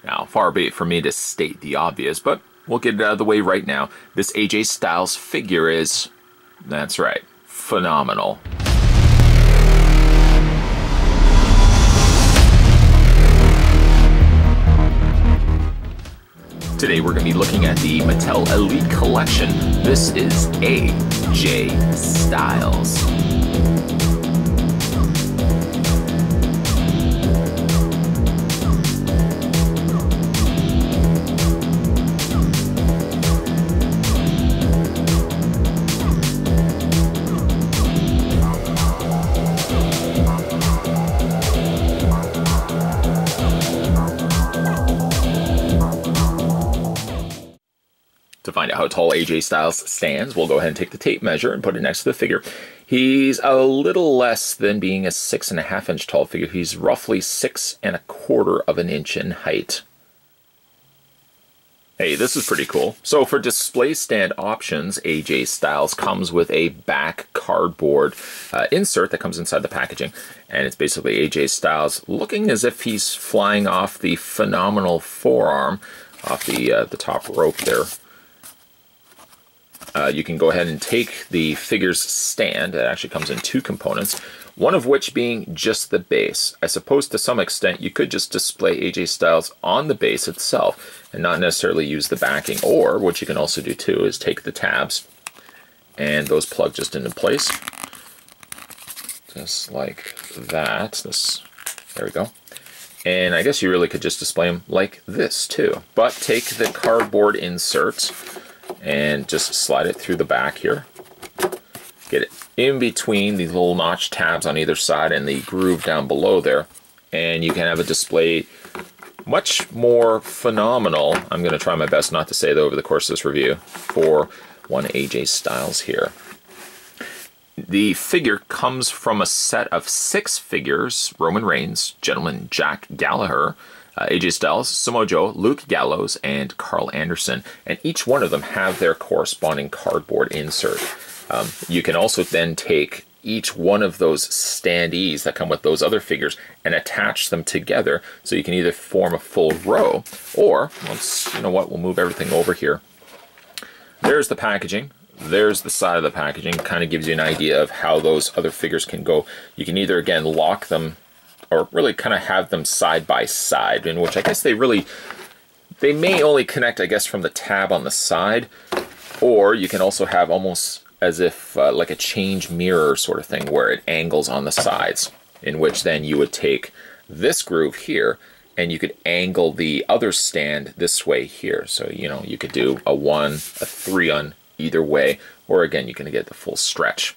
Now, far be it from me to state the obvious, but we'll get it out of the way right now. This AJ Styles figure is, that's right, phenomenal. Today we're going to be looking at the Mattel Elite Collection. This is AJ Styles. To find out how tall AJ Styles stands, we'll go ahead and take the tape measure and put it next to the figure. He's a little less than being a 6.5 inch tall figure. He's roughly 6.25 inches in height. Hey, this is pretty cool. So for display stand options, AJ Styles comes with a back cardboard insert that comes inside the packaging. And it's basically AJ Styles looking as if he's flying off the phenomenal forearm, off the top rope there. You can go ahead and take the figure's stand. It actually comes in two components, one of which being just the base. I suppose to some extent you could just display AJ Styles on the base itself and not necessarily use the backing. Or what you can also do too is take the tabs and those plug just into place. Just like that. There we go. And I guess you really could just display them like this too. But take the cardboard insert and just slide it through the back here. Get it in between these little notch tabs on either side and the groove down below there. And you can have a display much more phenomenal. I'm going to try my best not to say that over the course of this review for one AJ Styles here. The figure comes from a set of 6 figures: Roman Reigns, Gentleman Jack Gallagher, AJ Styles, Samoa Joe, Luke Gallows, and Carl Anderson. And each one of them have their corresponding cardboard insert. You can also then take each one of those standees that come with those other figures and attach them together so you can either form a full row or, you know what, we'll move everything over here. There's the packaging. There's the side of the packaging. Kind of gives you an idea of how those other figures can go. You can either, again, lock them or really kind of have them side by side, in which I guess they may only connect, I guess, from the tab on the side, or you can also have almost as if like a change mirror sort of thing where it angles on the sides, in which then you would take this groove here and you could angle the other stand this way here. So, you know, you could do a 1, a 3 on either way, or again, you can get the full stretch.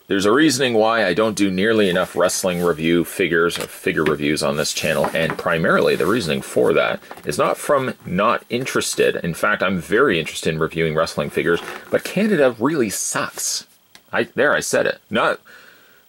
There's a reasoning why I don't do nearly enough wrestling review figures or figure reviews on this channel, and primarily the reasoning for that is not from not interested. In fact, I'm very interested in reviewing wrestling figures, but Canada really sucks. I said it. Not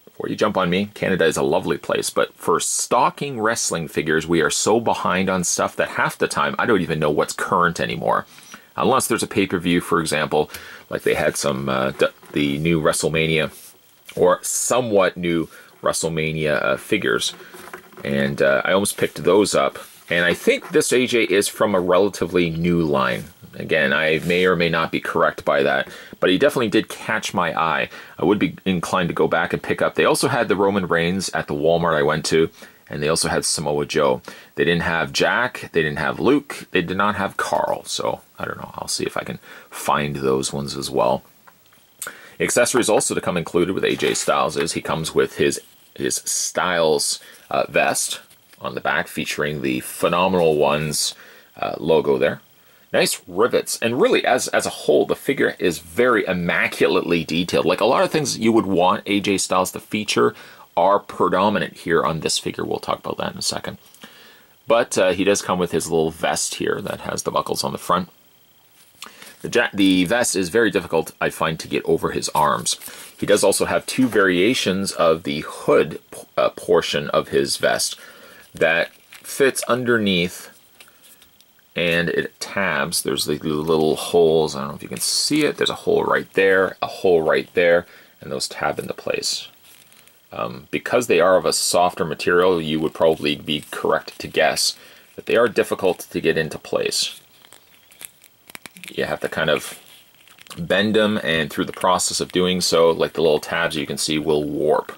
before you jump on me, Canada is a lovely place, but for stocking wrestling figures, we are so behind on stuff that half the time I don't even know what's current anymore. Unless there's a pay-per-view, for example, like they had some the new WrestleMania or somewhat new WrestleMania figures, and I almost picked those up. And I think this AJ is from a relatively new line. Again, I may or may not be correct by that, but he definitely did catch my eye. I would be inclined to go back and pick up. They also had the Roman Reigns at the Walmart I went to, and they also had Samoa Joe. They didn't have Jack, they didn't have Luke, they did not have Carl, so I don't know. I'll see if I can find those ones as well. Accessories also to come included with AJ Styles is he comes with his Styles vest on the back featuring the Phenomenal Ones logo there. Nice rivets, and really as a whole the figure is very immaculately detailed. Like a lot of things you would want AJ Styles to feature are predominant here on this figure. We'll talk about that in a second. But he does come with his little vest here that has the buckles on the front. The vest is very difficult, I find, to get over his arms. He does also have 2 variations of the hood portion of his vest that fits underneath, and it tabs. There's the little holes. I don't know if you can see it. There's a hole right there, a hole right there, and those tab into place. Because they are of a softer material, you would probably be correct to guess that they are difficult to get into place. You have to kind of bend them, and through the process of doing so, like the little tabs you can see will warp.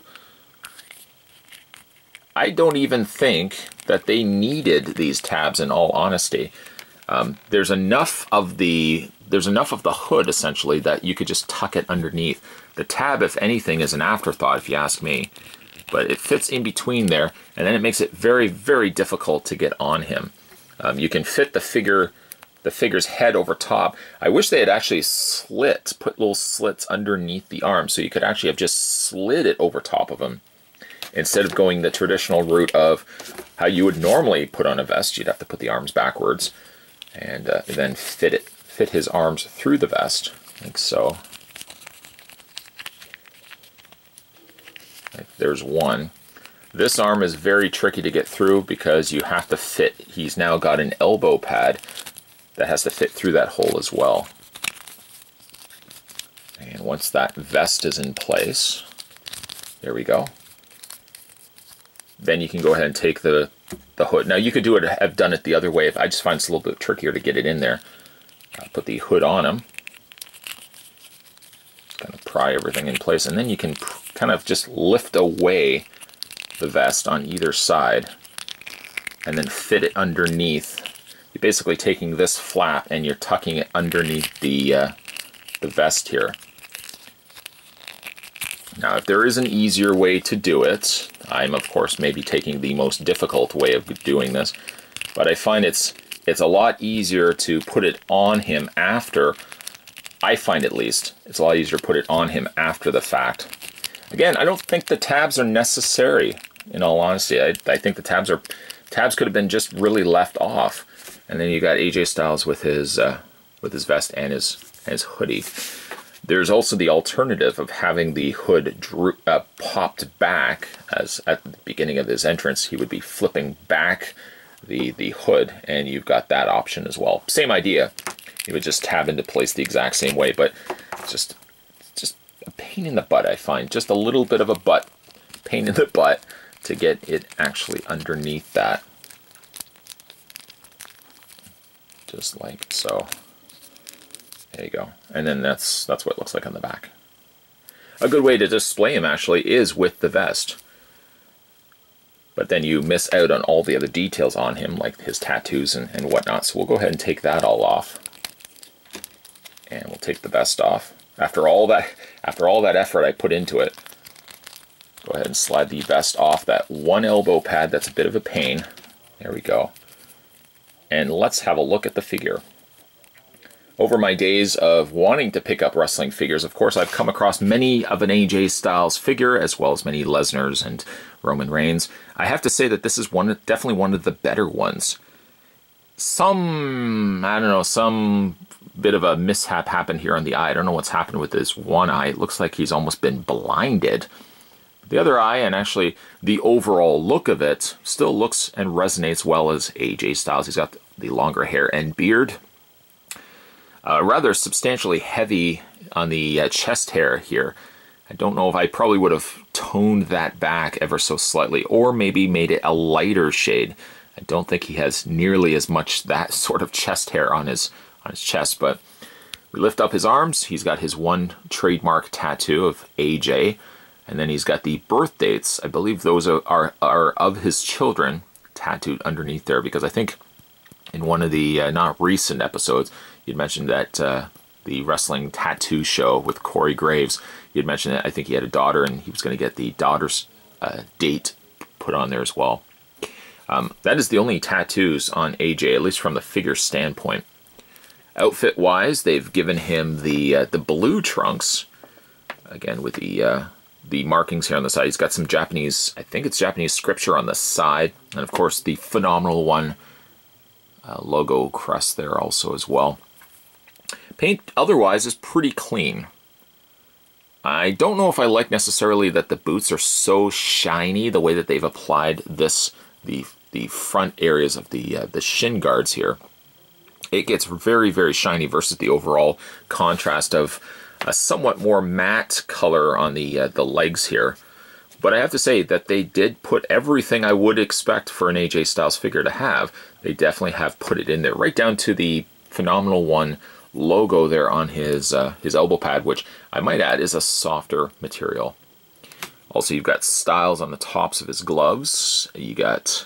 I don't even think that they needed these tabs, in all honesty. There's enough of the hood essentially that you could just tuck it underneath. The tab, if anything, is an afterthought if you ask me, but it fits in between there, and then it makes it very, very difficult to get on him. You can fit the figure's head over top. I wish they had actually put little slits underneath the arm, so you could actually have just slid it over top of him, instead of going the traditional route of how you would normally put on a vest. You'd have to put the arms backwards and then fit his arms through the vest, like so. There's one. This arm is very tricky to get through because you have to fit, he's now got an elbow pad that has to fit through that hole as well. And once that vest is in place, there we go. Then you can go ahead and take the hood. Now you could have done it the other way. I just find it's a little bit trickier to get it in there. Put the hood on him. Kind of pry everything in place, and then you can kind of just lift away the vest on either side and then fit it underneath. You're basically taking this flap and you're tucking it underneath the vest here. Now, if there is an easier way to do it, I'm of course maybe taking the most difficult way of doing this, but I find it's a lot easier to put it on him after. I find, at least, it's a lot easier to put it on him after the fact. Again, I don't think the tabs are necessary, in all honesty. I think the tabs could have been just really left off. And then you got AJ Styles with his vest and his hoodie. There's also the alternative of having the hood popped back, as at the beginning of his entrance he would be flipping back the hood, and you've got that option as well. Same idea. You would just tab into place the exact same way, but just a pain in the butt, I find. Just a little bit of a pain in the butt to get it actually underneath that. Just like so. There you go. And then that's what it looks like on the back. A good way to display him actually is with the vest. But then you miss out on all the other details on him, like his tattoos and whatnot. So we'll go ahead and take that all off. And we'll take the vest off. After all that effort I put into it, go ahead and slide the vest off that one elbow pad. That's a bit of a pain. There we go. And let's have a look at the figure. Over my days of wanting to pick up wrestling figures, of course, I've come across many of an AJ Styles figure, as well as many Lesnar's and Roman Reigns. I have to say that this is definitely one of the better ones. Some bit of a mishap happened here on the eye. I don't know what's happened with this one eye. It looks like he's almost been blinded. The other eye, and actually the overall look of it, still looks and resonates well as AJ Styles. He's got the longer hair and beard. Rather substantially heavy on the chest hair here. I don't know if I probably would have toned that back ever so slightly, or maybe made it a lighter shade. I don't think he has nearly as much that sort of chest hair on his chest, but we lift up his arms. He's got his one trademark tattoo of AJ, and then he's got the birth dates. I believe those are of his children tattooed underneath there, because I think in one of the not recent episodes, you'd mentioned that the wrestling tattoo show with Corey Graves, he had mentioned that I think he had a daughter, and he was going to get the daughter's date put on there as well. That is the only tattoos on AJ, at least from the figure standpoint. Outfit-wise, they've given him the blue trunks, again with the markings here on the side. He's got some Japanese, I think it's Japanese scripture on the side, and of course the phenomenal one logo crest there also as well. Paint otherwise is pretty clean. I don't know if I like necessarily that the boots are so shiny, the way that they've applied the front areas of the shin guards here. It gets very, very shiny versus the overall contrast of a somewhat more matte color on the legs here. But I have to say that they did put everything I would expect for an AJ Styles figure to have. They definitely have put it in there, right down to the Phenomenal One logo there on his elbow pad, which I might add is a softer material. Also, you've got Styles on the tops of his gloves. You got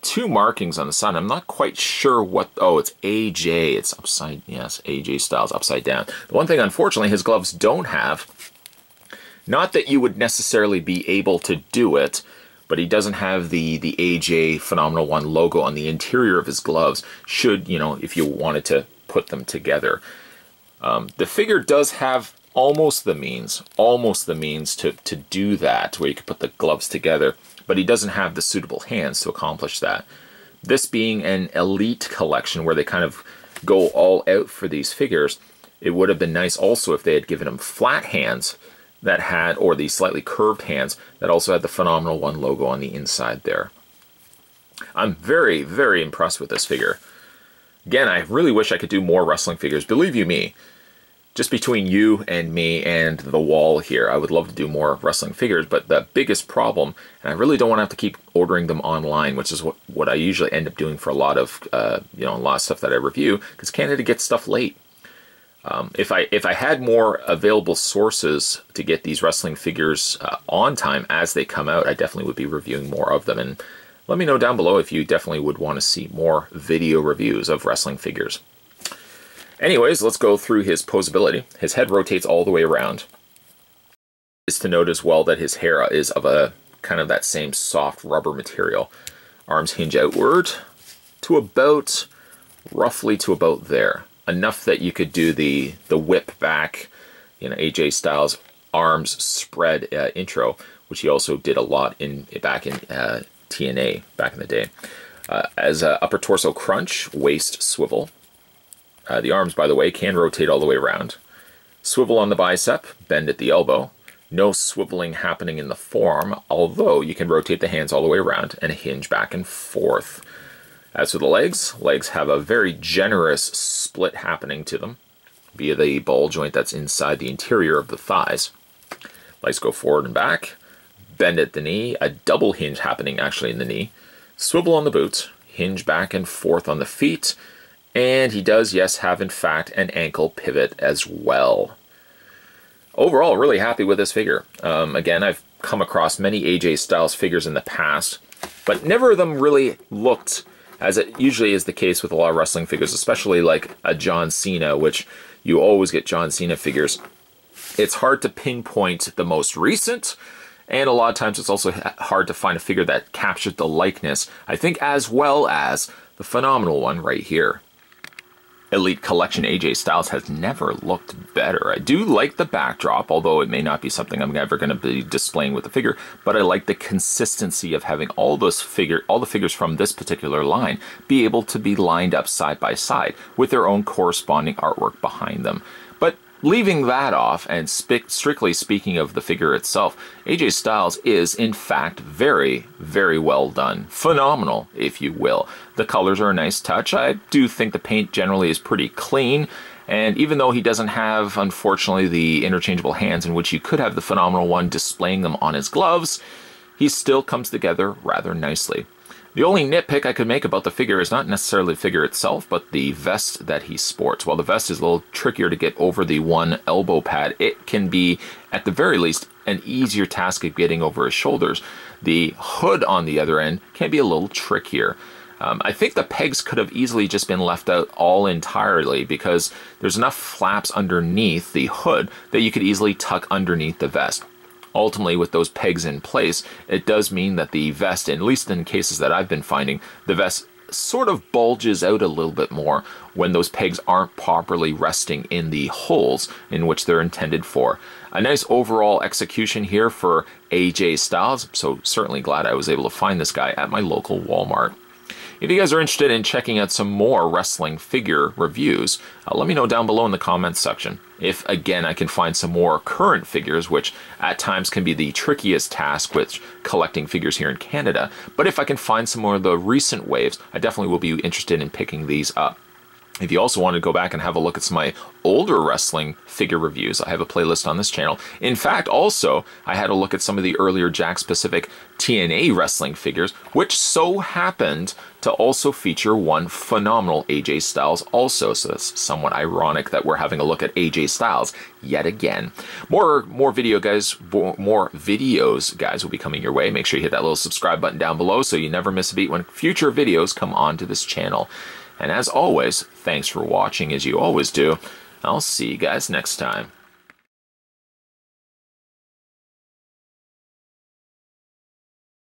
two markings on the side. I'm not quite sure what. Oh, it's AJ. It's upside. Yes, AJ Styles upside down. The one thing, unfortunately, his gloves don't have. Not that you would necessarily be able to do it, but he doesn't have the AJ Phenomenal One logo on the interior of his gloves, should, you know, if you wanted to put them together. The figure does have almost the means to do that, where you could put the gloves together, but he doesn't have the suitable hands to accomplish that. This being an elite collection where they kind of go all out for these figures, it would have been nice also if they had given him flat hands that had, or the slightly curved hands that also had the Phenomenal One logo on the inside there. I'm very, very impressed with this figure. Again, I really wish I could do more wrestling figures. Believe you me, just between you and me and the wall here, I would love to do more wrestling figures, but the biggest problem, and I really don't want to have to keep ordering them online, which is what I usually end up doing for a lot of, a lot of stuff that I review, because Canada gets stuff late. If I had more available sources to get these wrestling figures on time as they come out, I definitely would be reviewing more of them. And let me know down below if you definitely would want to see more video reviews of wrestling figures. Anyways, let's go through his posability. His head rotates all the way around. It's to note as well that his hair is of a kind of that same soft rubber material. Arms hinge outward to about, roughly to about there. Enough that you could do the whip back, AJ Styles arms spread intro, which he also did a lot back in TNA back in the day. As upper torso crunch, waist swivel. The arms, by the way, can rotate all the way around. Swivel on the bicep, bend at the elbow. No swiveling happening in the forearm, although you can rotate the hands all the way around and hinge back and forth. As for the legs have a very generous split happening to them via the ball joint that's inside the interior of the thighs. Legs go forward and back, bend at the knee, a double hinge happening actually in the knee, swivel on the boots, hinge back and forth on the feet, and he does, yes, have in fact an ankle pivot as well. Overall, really happy with this figure. Again, I've come across many AJ Styles figures in the past, but never of them really looked, as it usually is the case with a lot of wrestling figures, especially like a John Cena, which you always get John Cena figures. It's hard to pinpoint the most recent, and a lot of times it's also hard to find a figure that captured the likeness, I think, as well as the Phenomenal One right here. Elite Collection AJ Styles has never looked better. I do like the backdrop, although it may not be something I'm ever going to be displaying with the figure, but I like the consistency of having all the figures from this particular line be able to be lined up side by side with their own corresponding artwork behind them. But leaving that off, and strictly speaking of the figure itself, AJ Styles is, in fact, very, very well done. Phenomenal, if you will. The colors are a nice touch. I do think the paint generally is pretty clean, and even though he doesn't have, unfortunately, the interchangeable hands in which you could have the Phenomenal One displaying them on his gloves, he still comes together rather nicely. The only nitpick I could make about the figure is not necessarily the figure itself, but the vest that he sports. While the vest is a little trickier to get over the one elbow pad, it can be, at the very least, an easier task of getting over his shoulders. The hood on the other end can be a little trickier. I think the pegs could have easily just been left out all entirely, because there's enough flaps underneath the hood that you could easily tuck underneath the vest. Ultimately, with those pegs in place, it does mean that the vest, at least in cases that I've been finding, the vest sort of bulges out a little bit more when those pegs aren't properly resting in the holes in which they're intended for. A nice overall execution here for AJ Styles, so certainly glad I was able to find this guy at my local Walmart. If you guys are interested in checking out some more wrestling figure reviews, let me know down below in the comments section. If, again, I can find some more current figures, which at times can be the trickiest task with collecting figures here in Canada, but if I can find some more of the recent waves, I definitely will be interested in picking these up. If you also want to go back and have a look at some of my older wrestling figure reviews, I have a playlist on this channel. In fact, also, I had a look at some of the earlier Jakks Pacific TNA wrestling figures, which so happened to also feature one phenomenal AJ Styles also. So that's somewhat ironic that we're having a look at AJ Styles yet again. More videos, guys, will be coming your way. Make sure you hit that little subscribe button down below so you never miss a beat when future videos come onto this channel. And as always, thanks for watching as you always do. I'll see you guys next time.